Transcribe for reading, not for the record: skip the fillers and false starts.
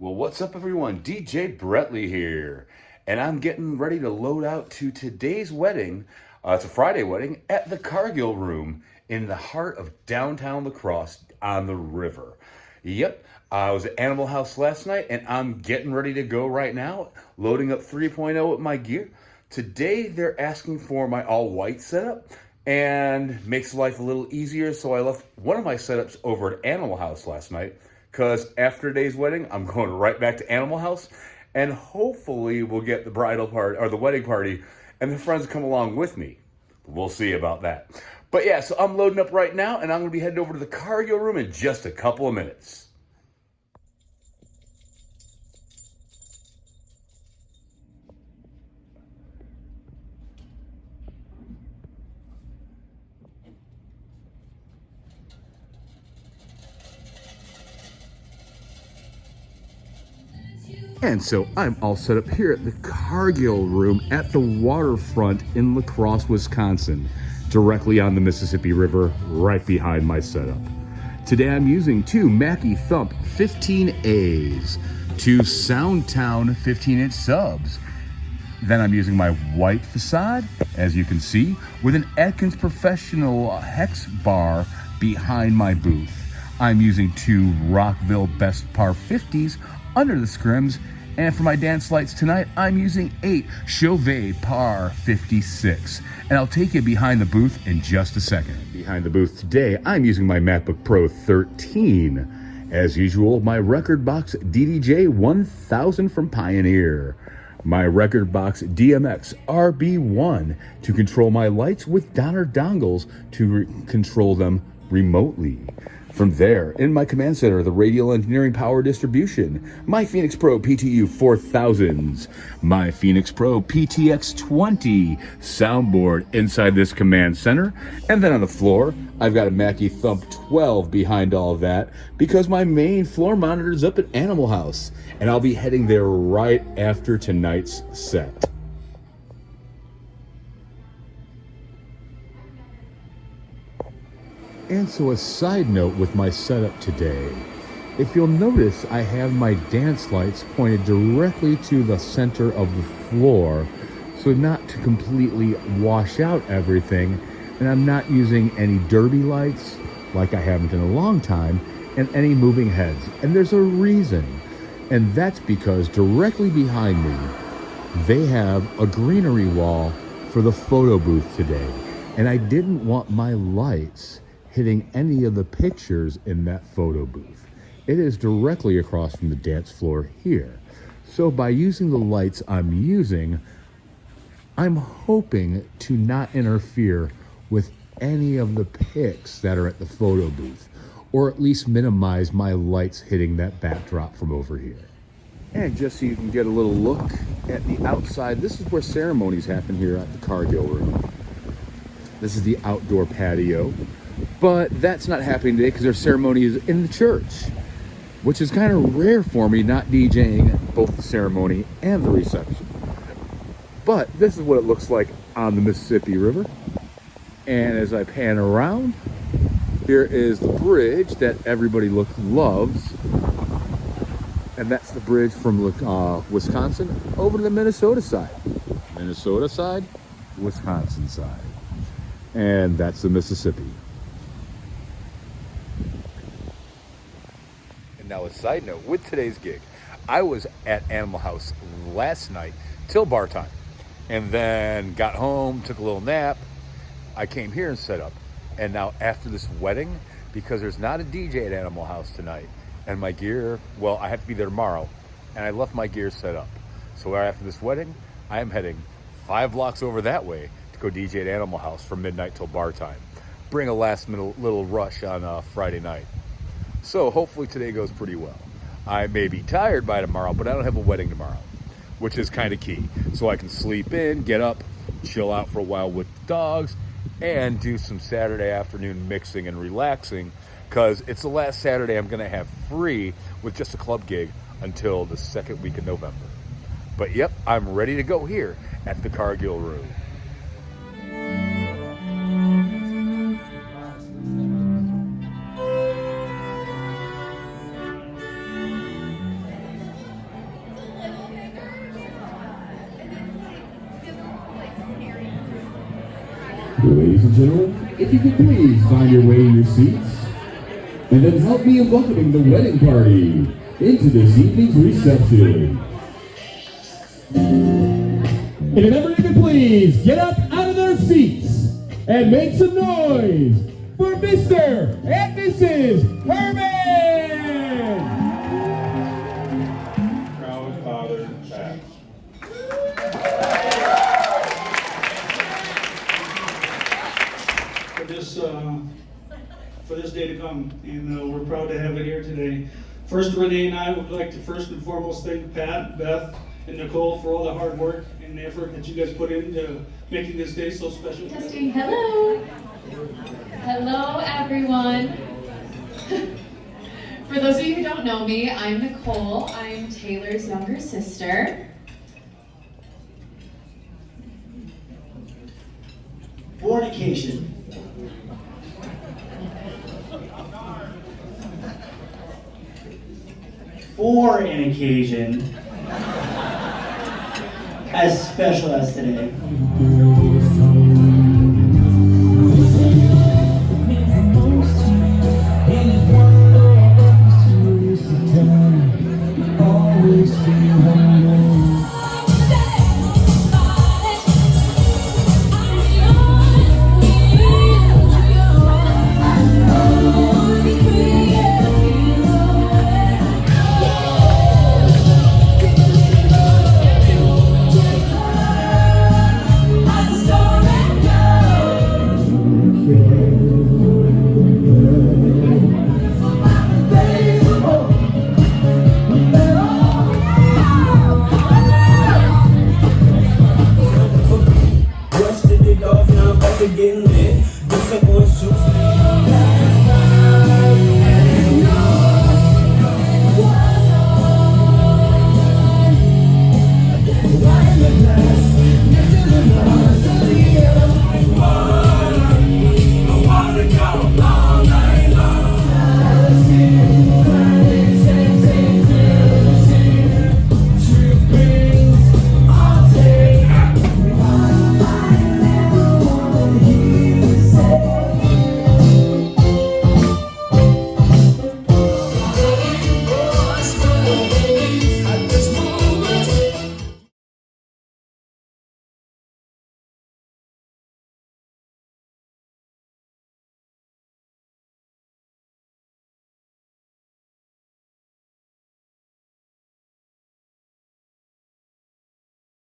Well, what's up, everyone? DJ Bretley here, and I'm getting ready to load out to today's wedding. It's a Friday wedding at the Cargill Room in the heart of downtown La Crosse on the river. Yep, I was at Animal House last night, and I'm getting ready to go right now, loading up 3.0 with my gear. Today, they're asking for my all-white setup, and makes life a little easier, so I left one of my setups over at Animal House last night because after today's wedding, I'm going right back to Animal House, and hopefully we'll get the bridal party or the wedding party and the friends come along with me. We'll see about that. But yeah, so I'm loading up right now, and I'm going to be heading over to the Cargill Room in just a couple of minutes. And so I'm all set up here at the Cargill Room at the waterfront in La Crosse, Wisconsin, directly on the Mississippi River, right behind my setup. Today I'm using two Mackie Thump 15As, two Soundtown 15-inch subs. Then I'm using my white facade, as you can see, with an Atkins Professional hex bar behind my booth. I'm using two Rockville Best Par 50s under the scrims, and for my dance lights tonight, I'm using 8 Chauvet Par 56. And I'll take you behind the booth in just a second. Behind the booth today, I'm using my MacBook Pro 13. As usual, my Record Box DDJ 1000 from Pioneer. My Record Box DMX RB1 to control my lights with Donner dongles to control them remotely. From there, in my command center, the Radial Engineering Power Distribution, my Phoenix Pro PTU 4000s, my Phoenix Pro PTX 20 soundboard inside this command center, and then on the floor, I've got a Mackie Thump 12 behind all of that because my main floor monitor is up at Animal House, and I'll be heading there right after tonight's set. And so a side note with my setup today, if you'll notice, I have my dance lights pointed directly to the center of the floor, so not to completely wash out everything, and I'm not using any derby lights, like I haven't in a long time, and any moving heads. And there's a reason, and that's because directly behind me, they have a greenery wall for the photo booth today, and I didn't want my lights hitting any of the pictures in that photo booth. It is directly across from the dance floor here. So by using the lights I'm using, I'm hoping to not interfere with any of the pics that are at the photo booth, or at least minimize my lights hitting that backdrop from over here. And just so you can get a little look at the outside, this is where ceremonies happen here at the Cargill Room. This is the outdoor patio. But that's not happening today because our ceremony is in the church, which is kind of rare for me, not DJing both the ceremony and the reception. But this is what it looks like on the Mississippi River. And as I pan around, here is the bridge that everybody loves. And that's the bridge from Wisconsin over to the Minnesota side. Minnesota side, Wisconsin side. And that's the Mississippi. Now, a side note, with today's gig, I was at Animal House last night till bar time, and then got home, took a little nap. I came here and set up, and now after this wedding, because there's not a DJ at Animal House tonight, and my gear, well, I have to be there tomorrow, and I left my gear set up. So after this wedding, I am heading 5 blocks over that way to go DJ at Animal House from midnight till bar time. Bring a last minute little rush on Friday night. So hopefully today goes pretty well. I may be tired by tomorrow, but I don't have a wedding tomorrow, which is kind of key. So I can sleep in, get up, chill out for a while with the dogs, and do some Saturday afternoon mixing and relaxing, because it's the last Saturday I'm going to have free with just a club gig until the second week of November. But yep, I'm ready to go here at the Cargill Room. Ladies and gentlemen, if you could please find your way in your seats, and then help me in welcoming the wedding party into this evening's reception. And if everybody could please get up out of their seats and make some noise for Mr. and Mrs. Herman! Proud father, Pat. For this day to come, and we're proud to have it here today. First, Renee and I would like to first and foremost thank Pat, Beth, and Nicole for all the hard work and effort that you guys put into making this day so special. Testing. Hello. Hello, everyone. For those of you who don't know me, I'm Nicole. I'm Taylor's younger sister. Fornication. For an occasion as special as today.